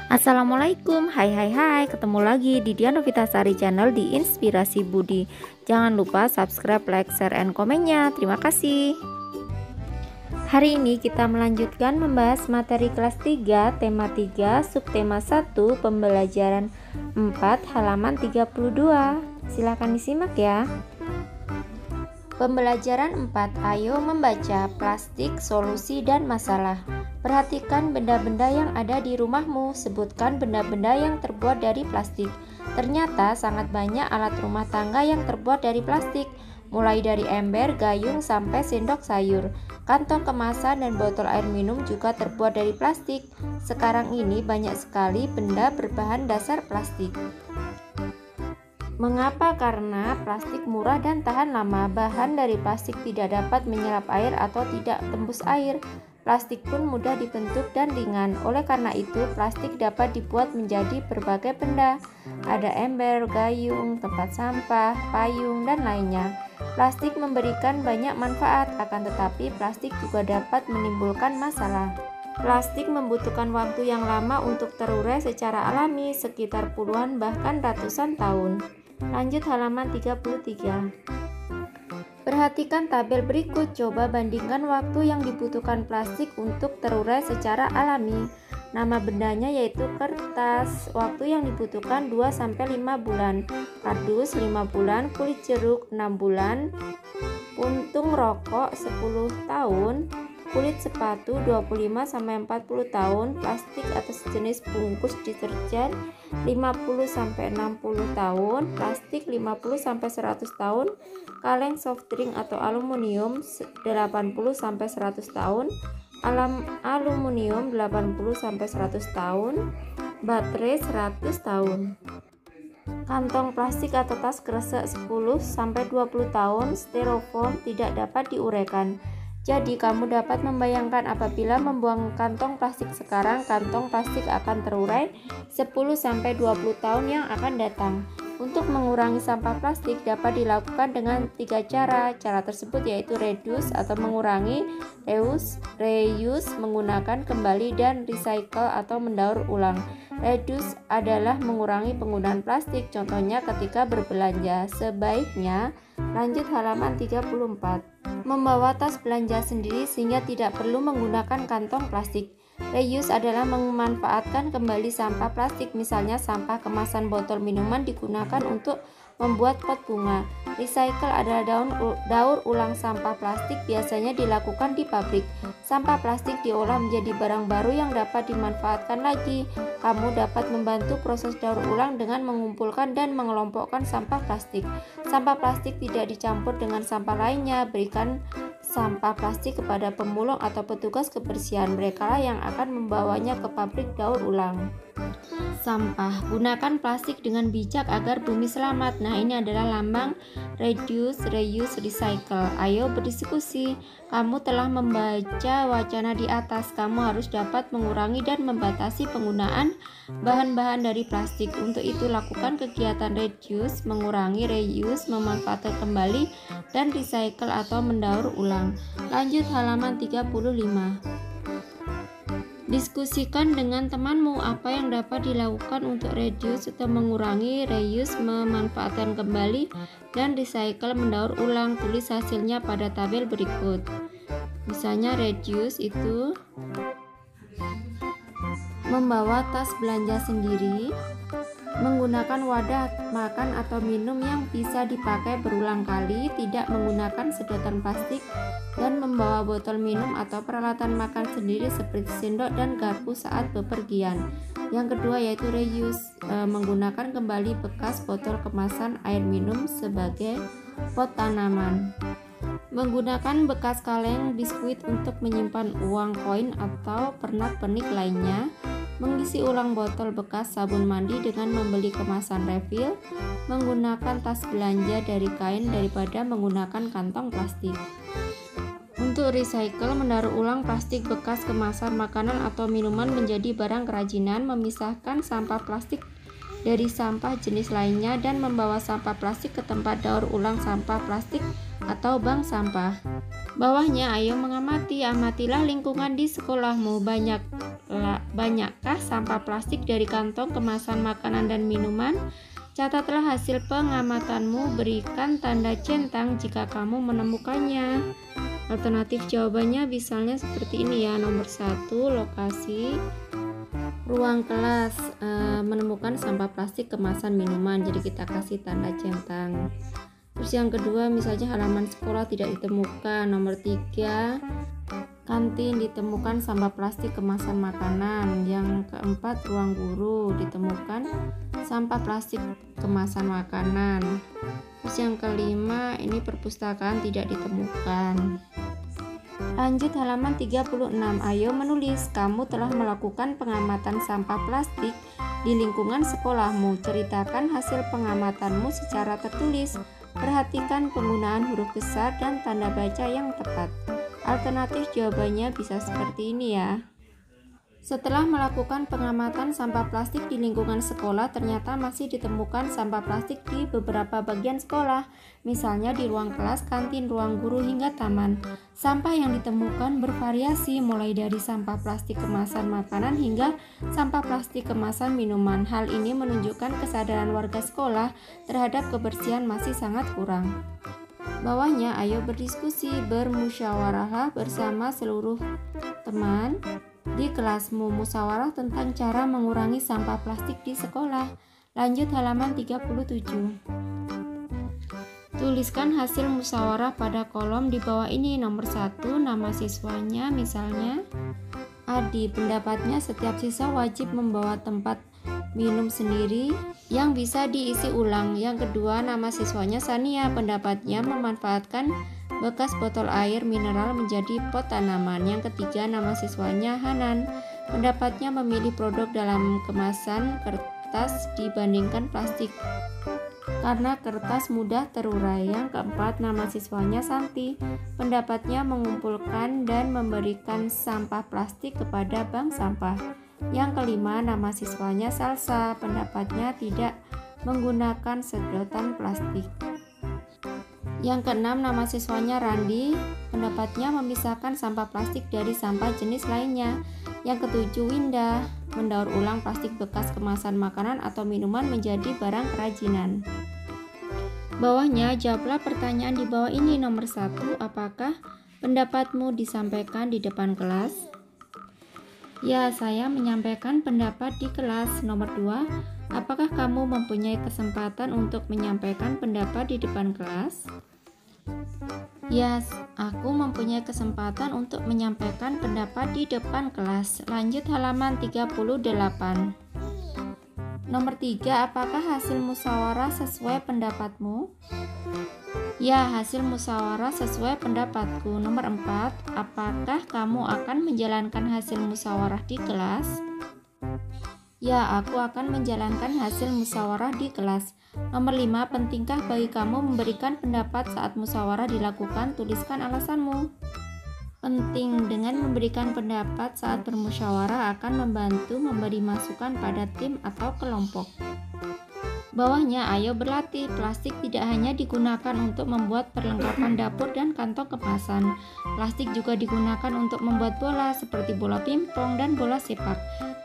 Assalamualaikum, hai, ketemu lagi di Dian Novitasari Channel di Inspirasi Budi. Jangan lupa subscribe, like, share, and komennya. Terima kasih. Hari ini kita melanjutkan membahas materi kelas 3, tema 3, subtema 1, pembelajaran 4, halaman 32. Silahkan disimak ya. Pembelajaran 4, ayo membaca plastik, solusi, dan masalah. Perhatikan benda-benda yang ada di rumahmu. Sebutkan benda-benda yang terbuat dari plastik. Ternyata sangat banyak alat rumah tangga yang terbuat dari plastik, mulai dari ember, gayung, sampai sendok sayur. Kantong kemasan dan botol air minum juga terbuat dari plastik. Sekarang ini banyak sekali benda berbahan dasar plastik. Mengapa? Karena plastik murah dan tahan lama. Bahan dari plastik tidak dapat menyerap air atau tidak tembus air. Plastik pun mudah dibentuk dan ringan. Oleh karena itu, plastik dapat dibuat menjadi berbagai benda. Ada ember, gayung, tempat sampah, payung, dan lainnya. Plastik memberikan banyak manfaat, akan tetapi plastik juga dapat menimbulkan masalah. Plastik membutuhkan waktu yang lama untuk terurai secara alami, sekitar puluhan bahkan ratusan tahun. Lanjut halaman 33. Perhatikan tabel berikut, coba bandingkan waktu yang dibutuhkan plastik untuk terurai secara alami. Nama bendanya yaitu kertas. Waktu yang dibutuhkan 2-5 bulan. Kardus 5 bulan, kulit jeruk 6 bulan, puntung rokok 10 tahun, kulit sepatu 25-40 tahun, plastik atau sejenis bungkus deterjen 50-60 tahun, plastik 50-100 tahun, kaleng soft drink atau aluminium 80-100 tahun, aluminium 80-100 tahun, baterai 100 tahun. Kantong plastik atau tas kresek 10-20 tahun, styrofoam tidak dapat diuraikan. Jadi kamu dapat membayangkan apabila membuang kantong plastik sekarang, kantong plastik akan terurai 10-20 tahun yang akan datang. Untuk mengurangi sampah plastik dapat dilakukan dengan 3 cara. Cara tersebut yaitu reduce atau mengurangi, reuse menggunakan kembali, dan recycle atau mendaur ulang. Reduce adalah mengurangi penggunaan plastik, contohnya ketika berbelanja. Sebaiknya lanjut halaman 34. Membawa tas belanja sendiri sehingga tidak perlu menggunakan kantong plastik. Reuse adalah memanfaatkan kembali sampah plastik, misalnya sampah kemasan botol minuman digunakan untuk membuat pot bunga. Recycle adalah daur ulang sampah plastik, biasanya dilakukan di pabrik. Sampah plastik diolah menjadi barang baru yang dapat dimanfaatkan lagi. Kamu dapat membantu proses daur ulang dengan mengumpulkan dan mengelompokkan sampah plastik. Sampah plastik tidak dicampur dengan sampah lainnya. Berikan sampah plastik kepada pemulung atau petugas kebersihan. Merekalah yang akan membawanya ke pabrik daur ulang. Sampah, gunakan plastik dengan bijak agar bumi selamat. Nah, ini adalah lambang reduce, reuse, recycle. Ayo berdiskusi. Kamu telah membaca wacana di atas. Kamu harus dapat mengurangi dan membatasi penggunaan bahan-bahan dari plastik. Untuk itu lakukan kegiatan reduce, mengurangi, reuse, memanfaatkan kembali, dan recycle atau mendaur ulang. Lanjut halaman 35. Diskusikan dengan temanmu apa yang dapat dilakukan untuk reduce atau mengurangi, reuse, memanfaatkan kembali, dan recycle, mendaur ulang. Tulis hasilnya pada tabel berikut. Misalnya reduce itu membawa tas belanja sendiri, menggunakan wadah makan atau minum yang bisa dipakai berulang kali, tidak menggunakan sedotan plastik, dan membawa botol minum atau peralatan makan sendiri seperti sendok dan garpu saat bepergian. Yang kedua yaitu reuse, menggunakan kembali bekas botol kemasan air minum sebagai pot tanaman. Menggunakan bekas kaleng biskuit untuk menyimpan uang koin atau pernak-pernik lainnya. Mengisi ulang botol bekas sabun mandi dengan membeli kemasan refill. Menggunakan tas belanja dari kain daripada menggunakan kantong plastik. Untuk recycle, mendaur ulang plastik bekas kemasan makanan atau minuman menjadi barang kerajinan. Memisahkan sampah plastik dari sampah jenis lainnya dan membawa sampah plastik ke tempat daur ulang sampah plastik atau bank sampah. Bawahnya, ayo amatilah lingkungan di sekolahmu. Banyakkah sampah plastik dari kantong kemasan makanan dan minuman? Catatlah hasil pengamatanmu, berikan tanda centang jika kamu menemukannya. Alternatif jawabannya misalnya seperti ini ya. Nomor 1, lokasi ruang kelas menemukan sampah plastik kemasan minuman, jadi kita kasih tanda centang. Terus yang kedua, misalnya halaman sekolah tidak ditemukan. Nomor 3, kantin ditemukan sampah plastik kemasan makanan. Yang keempat, ruang guru ditemukan sampah plastik kemasan makanan. Terus yang kelima, ini perpustakaan tidak ditemukan. Lanjut halaman 36. Ayo menulis, kamu telah melakukan pengamatan sampah plastik di lingkungan sekolahmu. Ceritakan hasil pengamatanmu secara tertulis. Perhatikan penggunaan huruf besar dan tanda baca yang tepat. Alternatif jawabannya bisa seperti ini ya. Setelah melakukan pengamatan sampah plastik di lingkungan sekolah, ternyata masih ditemukan sampah plastik di beberapa bagian sekolah, misalnya di ruang kelas, kantin, ruang guru, hingga taman. Sampah yang ditemukan bervariasi, mulai dari sampah plastik kemasan makanan hingga sampah plastik kemasan minuman. Hal ini menunjukkan kesadaran warga sekolah terhadap kebersihan masih sangat kurang. Bawahnya, ayo berdiskusi, bermusyawarahlah bersama seluruh teman di kelasmu. Musyawarah tentang cara mengurangi sampah plastik di sekolah. Lanjut halaman 37. Tuliskan hasil musyawarah pada kolom di bawah ini. Nomor 1, nama siswanya, misalnya Adi. Pendapatnya setiap siswa wajib membawa tempat minum sendiri yang bisa diisi ulang. Yang kedua, nama siswanya Sania. Pendapatnya memanfaatkan bekas botol air mineral menjadi pot tanaman. Yang ketiga, nama siswanya Hanan. Pendapatnya memilih produk dalam kemasan kertas dibandingkan plastik karena kertas mudah terurai. Yang keempat, nama siswanya Santi. Pendapatnya mengumpulkan dan memberikan sampah plastik kepada bank sampah. Yang kelima, nama siswanya Salsa. Pendapatnya tidak menggunakan sedotan plastik. Yang keenam, nama siswanya Randi. Pendapatnya memisahkan sampah plastik dari sampah jenis lainnya. Yang ketujuh, Winda. Mendaur ulang plastik bekas kemasan makanan atau minuman menjadi barang kerajinan. Bawahnya, jawablah pertanyaan di bawah ini. Nomor 1, apakah pendapatmu disampaikan di depan kelas? Ya, saya menyampaikan pendapat di kelas. Nomor 2, apakah kamu mempunyai kesempatan untuk menyampaikan pendapat di depan kelas? Ya, aku mempunyai kesempatan untuk menyampaikan pendapat di depan kelas. Lanjut halaman 38. Nomor 3, apakah hasil musyawarah sesuai pendapatmu? Ya, hasil musyawarah sesuai pendapatku. Nomor 4, apakah kamu akan menjalankan hasil musyawarah di kelas? Ya, aku akan menjalankan hasil musyawarah di kelas. Nomor 5, pentingkah bagi kamu memberikan pendapat saat musyawarah dilakukan? Tuliskan alasanmu. Penting. Dengan memberikan pendapat saat bermusyawarah akan membantu memberi masukan pada tim atau kelompok. Bawahnya, ayo berlatih. Plastik tidak hanya digunakan untuk membuat perlengkapan dapur dan kantong kemasan. Plastik juga digunakan untuk membuat bola seperti bola pingpong dan bola sepak.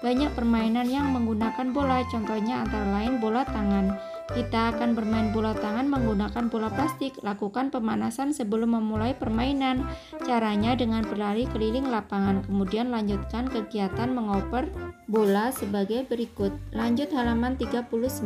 Banyak permainan yang menggunakan bola, contohnya antara lain bola tangan. Kita akan bermain bola tangan menggunakan bola plastik. Lakukan pemanasan sebelum memulai permainan. Caranya dengan berlari keliling lapangan, kemudian lanjutkan kegiatan mengoper bola sebagai berikut. Lanjut halaman 39.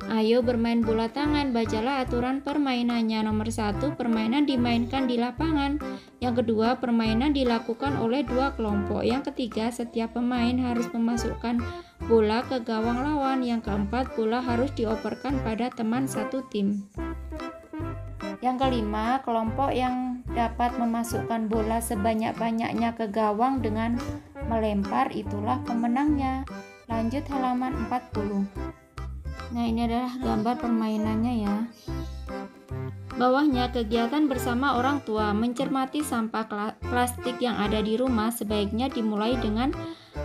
Ayo bermain bola tangan, bacalah aturan permainannya. Nomor 1, permainan dimainkan di lapangan. Yang kedua, permainan dilakukan oleh dua kelompok. Yang ketiga, setiap pemain harus memasukkan bola ke gawang lawan. Yang keempat, bola harus dioperkan pada teman satu tim. Yang kelima, kelompok yang dapat memasukkan bola sebanyak-banyaknya ke gawang dengan melempar itulah pemenangnya. Lanjut halaman 40. Nah, ini adalah gambar permainannya ya. Bawahnya, kegiatan bersama orang tua. Mencermati sampah plastik yang ada di rumah sebaiknya dimulai dengan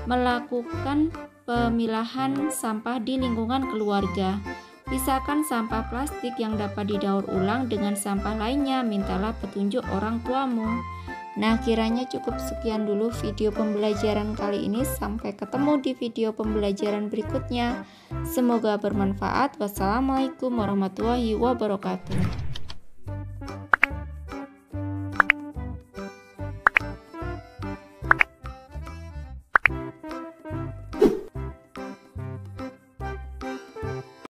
Melakukan pemilahan sampah di lingkungan keluarga. Pisahkan sampah plastik yang dapat didaur ulang dengan sampah lainnya. Mintalah petunjuk orang tuamu. Nah, kiranya cukup sekian dulu video pembelajaran kali ini. Sampai ketemu di video pembelajaran berikutnya. Semoga bermanfaat. Wassalamualaikum warahmatullahi wabarakatuh.